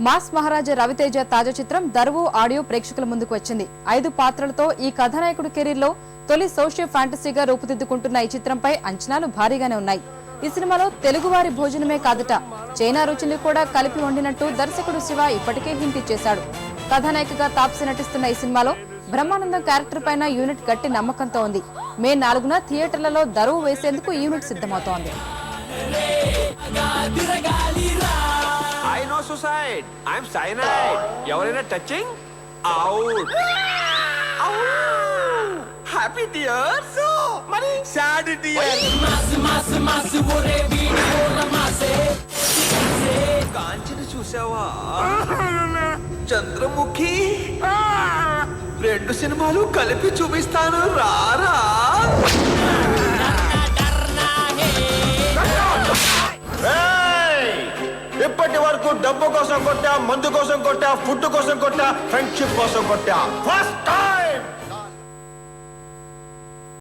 Mass మహారాజా రవితేజ తాజా చిత్రం దరువు audio ప్రేక్షకుల ముందుకు వచ్చింది. 5 పాత్రలతో ఈ కథానాయకుడి కెరీర్ లో తొలి సోషల్ ఫ్యాంటసీగా రూపుదిద్దుకుంటున్న ఈ చిత్రంపై అంచనాలు భారీగానే ఉన్నాయి. ఈ సినిమాలో తెలుగువారి భోజనమే కాదట, చైనా రుచిని కూడా కలిపి వండినట్టు దర్శకుడు శివ ఇప్పటికే హింట్ ఇచ్చేశాడు. కథానాయికగా తాప్సీ నటిస్తున్న ఈ సినిమాలో బ్రహ్మానందం క్యారెక్టర్ పైన యూనిట్ గట్టి నమ్మకంతో ఉంది. మే 4న థియేటర్లలో దరువు వేసేందుకు యూనిట్ సిద్ధమవుతోంది. I know suicide. I'm cyanide. ఎవరైనా touching out. Happy tears. So మరి సాడ్ టియర్స్. కాంచన చూసావా? చంద్రముఖి 2 సినిమాలు కలిపి చూపిస్తాను, రారా. ఇప్పటి వరకు డబ్బు కోసం కొట్టా, మందు కోసం కొట్టా, ఫుడ్ కోసం కొట్టా, ఫ్రెండ్షిప్ కోసం కొట్టా. ఫస్ట్